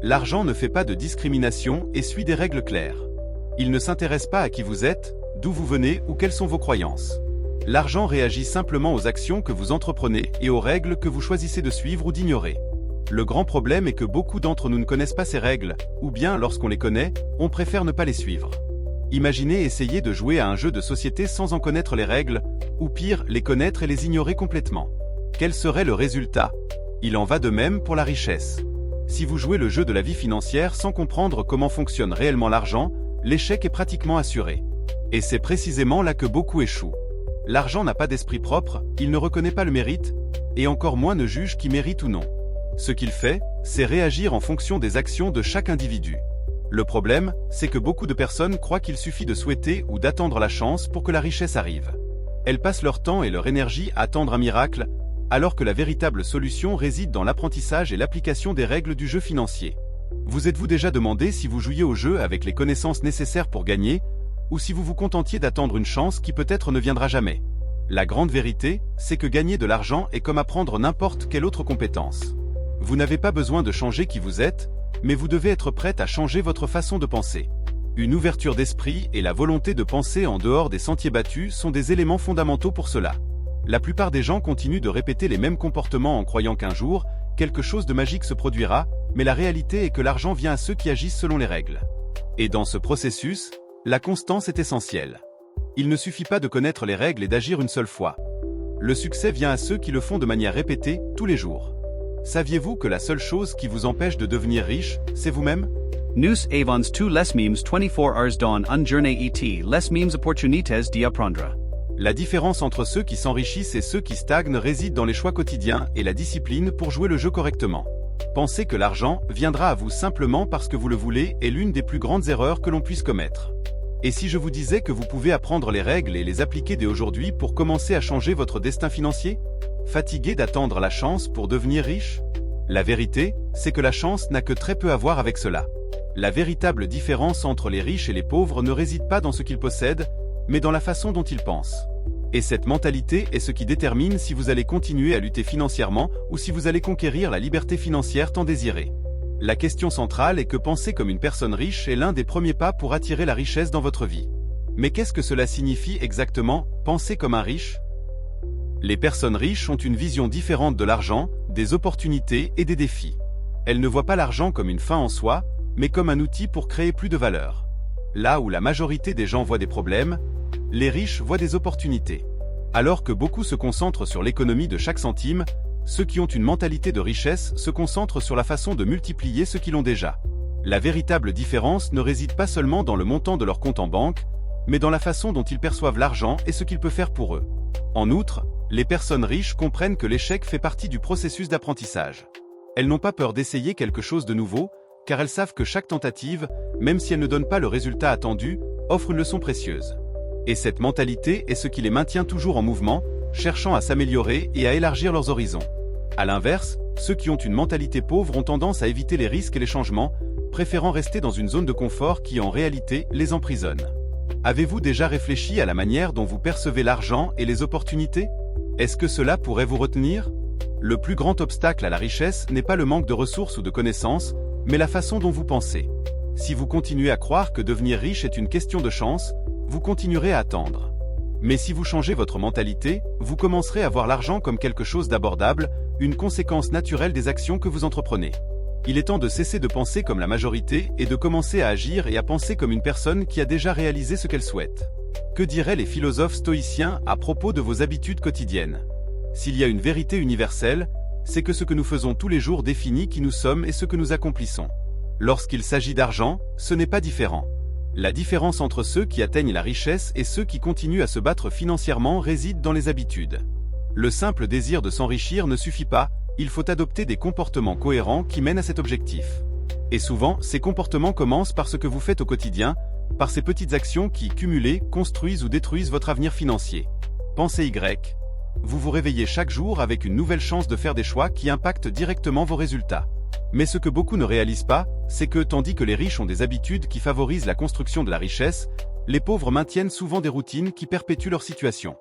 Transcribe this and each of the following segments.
L'argent ne fait pas de discrimination et suit des règles claires. Il ne s'intéresse pas à qui vous êtes, d'où vous venez ou quelles sont vos croyances. L'argent réagit simplement aux actions que vous entreprenez et aux règles que vous choisissez de suivre ou d'ignorer. Le grand problème est que beaucoup d'entre nous ne connaissent pas ces règles, ou bien lorsqu'on les connaît, on préfère ne pas les suivre. Imaginez essayer de jouer à un jeu de société sans en connaître les règles, ou pire, les connaître et les ignorer complètement. Quel serait le résultat? Il en va de même pour la richesse. Si vous jouez le jeu de la vie financière sans comprendre comment fonctionne réellement l'argent, l'échec est pratiquement assuré. Et c'est précisément là que beaucoup échouent. L'argent n'a pas d'esprit propre, il ne reconnaît pas le mérite, et encore moins ne juge qui mérite ou non. Ce qu'il fait, c'est réagir en fonction des actions de chaque individu. Le problème, c'est que beaucoup de personnes croient qu'il suffit de souhaiter ou d'attendre la chance pour que la richesse arrive. Elles passent leur temps et leur énergie à attendre un miracle, alors que la véritable solution réside dans l'apprentissage et l'application des règles du jeu financier. Vous êtes-vous déjà demandé si vous jouiez au jeu avec les connaissances nécessaires pour gagner, ou si vous vous contentiez d'attendre une chance qui peut-être ne viendra jamais? La grande vérité, c'est que gagner de l'argent est comme apprendre n'importe quelle autre compétence. Vous n'avez pas besoin de changer qui vous êtes, mais vous devez être prête à changer votre façon de penser. Une ouverture d'esprit et la volonté de penser en dehors des sentiers battus sont des éléments fondamentaux pour cela. La plupart des gens continuent de répéter les mêmes comportements en croyant qu'un jour, quelque chose de magique se produira, mais la réalité est que l'argent vient à ceux qui agissent selon les règles. Et dans ce processus, la constance est essentielle. Il ne suffit pas de connaître les règles et d'agir une seule fois. Le succès vient à ceux qui le font de manière répétée, tous les jours. Saviez-vous que la seule chose qui vous empêche de devenir riche, c'est vous-même? Nous avons tous les mêmes 24 heures dans une journée et les mêmes opportunités d'y apprendre. La différence entre ceux qui s'enrichissent et ceux qui stagnent réside dans les choix quotidiens et la discipline pour jouer le jeu correctement. Penser que l'argent viendra à vous simplement parce que vous le voulez est l'une des plus grandes erreurs que l'on puisse commettre. Et si je vous disais que vous pouvez apprendre les règles et les appliquer dès aujourd'hui pour commencer à changer votre destin financier? Fatigué d'attendre la chance pour devenir riche? La vérité, c'est que la chance n'a que très peu à voir avec cela. La véritable différence entre les riches et les pauvres ne réside pas dans ce qu'ils possèdent, mais dans la façon dont ils pensent. Et cette mentalité est ce qui détermine si vous allez continuer à lutter financièrement ou si vous allez conquérir la liberté financière tant désirée. La question centrale est que penser comme une personne riche est l'un des premiers pas pour attirer la richesse dans votre vie. Mais qu'est-ce que cela signifie exactement, penser comme un riche? Les personnes riches ont une vision différente de l'argent, des opportunités et des défis. Elles ne voient pas l'argent comme une fin en soi, mais comme un outil pour créer plus de valeur. Là où la majorité des gens voient des problèmes, les riches voient des opportunités. Alors que beaucoup se concentrent sur l'économie de chaque centime, ceux qui ont une mentalité de richesse se concentrent sur la façon de multiplier ce qu'ils ont déjà. La véritable différence ne réside pas seulement dans le montant de leur compte en banque, mais dans la façon dont ils perçoivent l'argent et ce qu'il peut faire pour eux. En outre, les personnes riches comprennent que l'échec fait partie du processus d'apprentissage. Elles n'ont pas peur d'essayer quelque chose de nouveau, car elles savent que chaque tentative, même si elle ne donne pas le résultat attendu, offre une leçon précieuse. Et cette mentalité est ce qui les maintient toujours en mouvement, cherchant à s'améliorer et à élargir leurs horizons. À l'inverse, ceux qui ont une mentalité pauvre ont tendance à éviter les risques et les changements, préférant rester dans une zone de confort qui en réalité les emprisonne. Avez-vous déjà réfléchi à la manière dont vous percevez l'argent et les opportunités? Est-ce que cela pourrait vous retenir? Le plus grand obstacle à la richesse n'est pas le manque de ressources ou de connaissances, mais la façon dont vous pensez. Si vous continuez à croire que devenir riche est une question de chance, vous continuerez à attendre. Mais si vous changez votre mentalité, vous commencerez à voir l'argent comme quelque chose d'abordable, une conséquence naturelle des actions que vous entreprenez. Il est temps de cesser de penser comme la majorité et de commencer à agir et à penser comme une personne qui a déjà réalisé ce qu'elle souhaite. Que diraient les philosophes stoïciens à propos de vos habitudes quotidiennes? S'il y a une vérité universelle, c'est que ce que nous faisons tous les jours définit qui nous sommes et ce que nous accomplissons. Lorsqu'il s'agit d'argent, ce n'est pas différent. La différence entre ceux qui atteignent la richesse et ceux qui continuent à se battre financièrement réside dans les habitudes. Le simple désir de s'enrichir ne suffit pas, il faut adopter des comportements cohérents qui mènent à cet objectif. Et souvent, ces comportements commencent par ce que vous faites au quotidien, par ces petites actions qui, cumulées, construisent ou détruisent votre avenir financier. Pensez Y. Vous vous réveillez chaque jour avec une nouvelle chance de faire des choix qui impactent directement vos résultats. Mais ce que beaucoup ne réalisent pas, c'est que tandis que les riches ont des habitudes qui favorisent la construction de la richesse, les pauvres maintiennent souvent des routines qui perpétuent leur situation.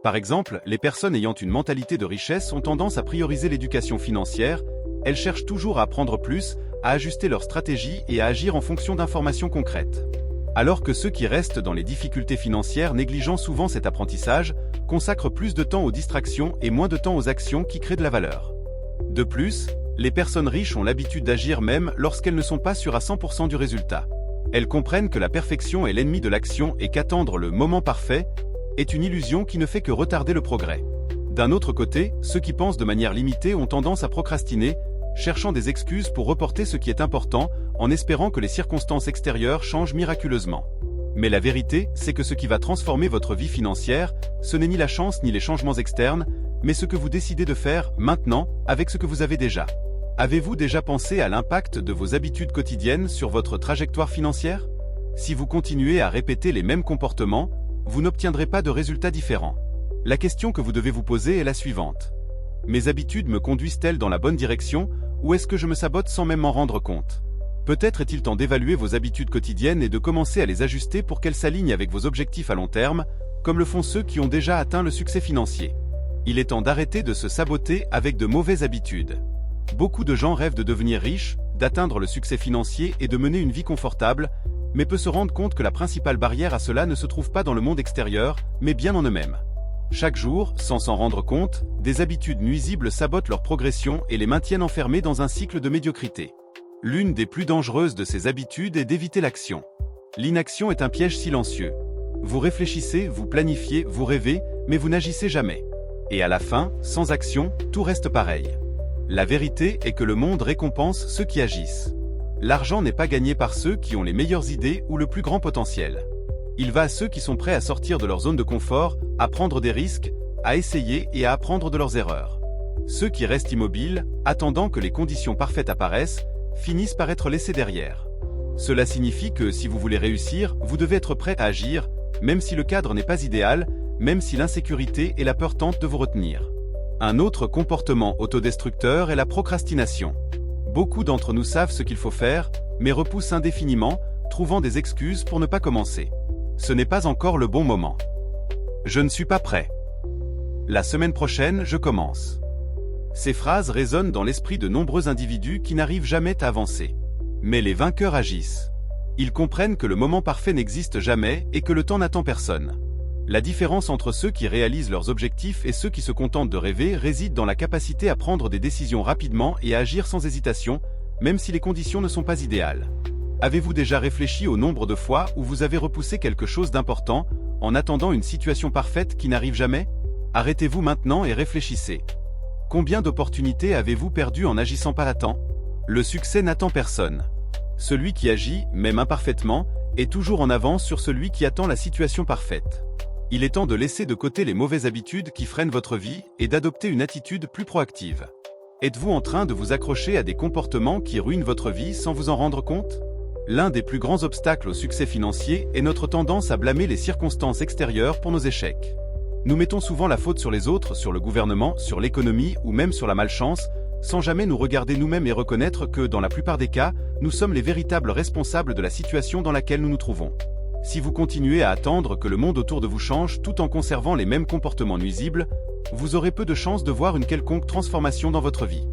Par exemple, les personnes ayant une mentalité de richesse ont tendance à prioriser l'éducation financière, elles cherchent toujours à apprendre plus, à ajuster leur stratégie et à agir en fonction d'informations concrètes. Alors que ceux qui restent dans les difficultés financières, négligeant souvent cet apprentissage, consacrent plus de temps aux distractions et moins de temps aux actions qui créent de la valeur. De plus, les personnes riches ont l'habitude d'agir même lorsqu'elles ne sont pas sûres à 100% du résultat. Elles comprennent que la perfection est l'ennemi de l'action et qu'attendre le moment parfait est une illusion qui ne fait que retarder le progrès. D'un autre côté, ceux qui pensent de manière limitée ont tendance à procrastiner, cherchant des excuses pour reporter ce qui est important, en espérant que les circonstances extérieures changent miraculeusement. Mais la vérité, c'est que ce qui va transformer votre vie financière, ce n'est ni la chance ni les changements externes, mais ce que vous décidez de faire maintenant avec ce que vous avez déjà. Avez-vous déjà pensé à l'impact de vos habitudes quotidiennes sur votre trajectoire financière? Si vous continuez à répéter les mêmes comportements, vous n'obtiendrez pas de résultats différents. La question que vous devez vous poser est la suivante. Mes habitudes me conduisent-elles dans la bonne direction, ou est-ce que je me sabote sans même m'en rendre compte? Peut-être est-il temps d'évaluer vos habitudes quotidiennes et de commencer à les ajuster pour qu'elles s'alignent avec vos objectifs à long terme, comme le font ceux qui ont déjà atteint le succès financier. Il est temps d'arrêter de se saboter avec de mauvaises habitudes. Beaucoup de gens rêvent de devenir riches, d'atteindre le succès financier et de mener une vie confortable, mais peuvent se rendre compte que la principale barrière à cela ne se trouve pas dans le monde extérieur, mais bien en eux-mêmes. Chaque jour, sans s'en rendre compte, des habitudes nuisibles sabotent leur progression et les maintiennent enfermés dans un cycle de médiocrité. L'une des plus dangereuses de ces habitudes est d'éviter l'action. L'inaction est un piège silencieux. Vous réfléchissez, vous planifiez, vous rêvez, mais vous n'agissez jamais. Et à la fin, sans action, tout reste pareil. La vérité est que le monde récompense ceux qui agissent. L'argent n'est pas gagné par ceux qui ont les meilleures idées ou le plus grand potentiel. Il va à ceux qui sont prêts à sortir de leur zone de confort, à prendre des risques, à essayer et à apprendre de leurs erreurs. Ceux qui restent immobiles, attendant que les conditions parfaites apparaissent, finissent par être laissés derrière. Cela signifie que si vous voulez réussir, vous devez être prêt à agir, même si le cadre n'est pas idéal, même si l'insécurité et la peur tentent de vous retenir. Un autre comportement autodestructeur est la procrastination. Beaucoup d'entre nous savent ce qu'il faut faire, mais repoussent indéfiniment, trouvant des excuses pour ne pas commencer. Ce n'est pas encore le bon moment. Je ne suis pas prêt. La semaine prochaine, je commence. Ces phrases résonnent dans l'esprit de nombreux individus qui n'arrivent jamais à avancer. Mais les vainqueurs agissent. Ils comprennent que le moment parfait n'existe jamais et que le temps n'attend personne. La différence entre ceux qui réalisent leurs objectifs et ceux qui se contentent de rêver réside dans la capacité à prendre des décisions rapidement et à agir sans hésitation, même si les conditions ne sont pas idéales. Avez-vous déjà réfléchi au nombre de fois où vous avez repoussé quelque chose d'important, en attendant une situation parfaite qui n'arrive jamais? Arrêtez-vous maintenant et réfléchissez. Combien d'opportunités avez-vous perdues en n'agissant pas à temps? Le succès n'attend personne. Celui qui agit, même imparfaitement, est toujours en avance sur celui qui attend la situation parfaite. Il est temps de laisser de côté les mauvaises habitudes qui freinent votre vie et d'adopter une attitude plus proactive. Êtes-vous en train de vous accrocher à des comportements qui ruinent votre vie sans vous en rendre compte? L'un des plus grands obstacles au succès financier est notre tendance à blâmer les circonstances extérieures pour nos échecs. Nous mettons souvent la faute sur les autres, sur le gouvernement, sur l'économie ou même sur la malchance, sans jamais nous regarder nous-mêmes et reconnaître que, dans la plupart des cas, nous sommes les véritables responsables de la situation dans laquelle nous nous trouvons. Si vous continuez à attendre que le monde autour de vous change tout en conservant les mêmes comportements nuisibles, vous aurez peu de chances de voir une quelconque transformation dans votre vie.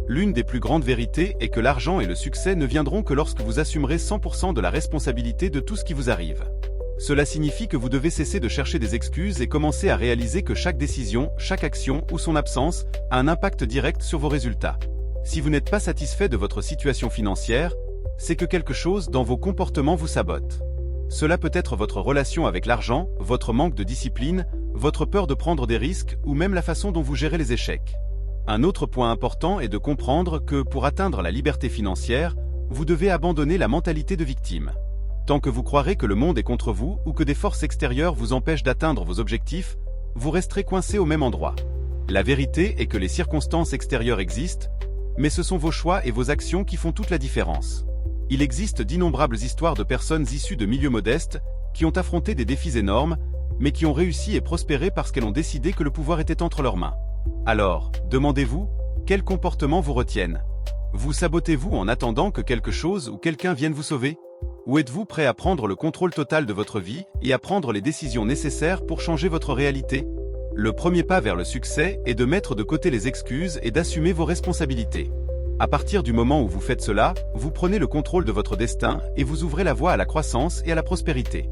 L'une des plus grandes vérités est que l'argent et le succès ne viendront que lorsque vous assumerez 100% de la responsabilité de tout ce qui vous arrive. Cela signifie que vous devez cesser de chercher des excuses et commencer à réaliser que chaque décision, chaque action ou son absence a un impact direct sur vos résultats. Si vous n'êtes pas satisfait de votre situation financière, c'est que quelque chose dans vos comportements vous sabote. Cela peut être votre relation avec l'argent, votre manque de discipline, votre peur de prendre des risques ou même la façon dont vous gérez les échecs. Un autre point important est de comprendre que pour atteindre la liberté financière, vous devez abandonner la mentalité de victime. Tant que vous croirez que le monde est contre vous ou que des forces extérieures vous empêchent d'atteindre vos objectifs, vous resterez coincé au même endroit. La vérité est que les circonstances extérieures existent, mais ce sont vos choix et vos actions qui font toute la différence. Il existe d'innombrables histoires de personnes issues de milieux modestes qui ont affronté des défis énormes, mais qui ont réussi et prospéré parce qu'elles ont décidé que le pouvoir était entre leurs mains. Alors, demandez-vous, quels comportements vous retiennent? Vous sabotez-vous en attendant que quelque chose ou quelqu'un vienne vous sauver? Ou êtes-vous prêt à prendre le contrôle total de votre vie et à prendre les décisions nécessaires pour changer votre réalité? Le premier pas vers le succès est de mettre de côté les excuses et d'assumer vos responsabilités. À partir du moment où vous faites cela, vous prenez le contrôle de votre destin et vous ouvrez la voie à la croissance et à la prospérité.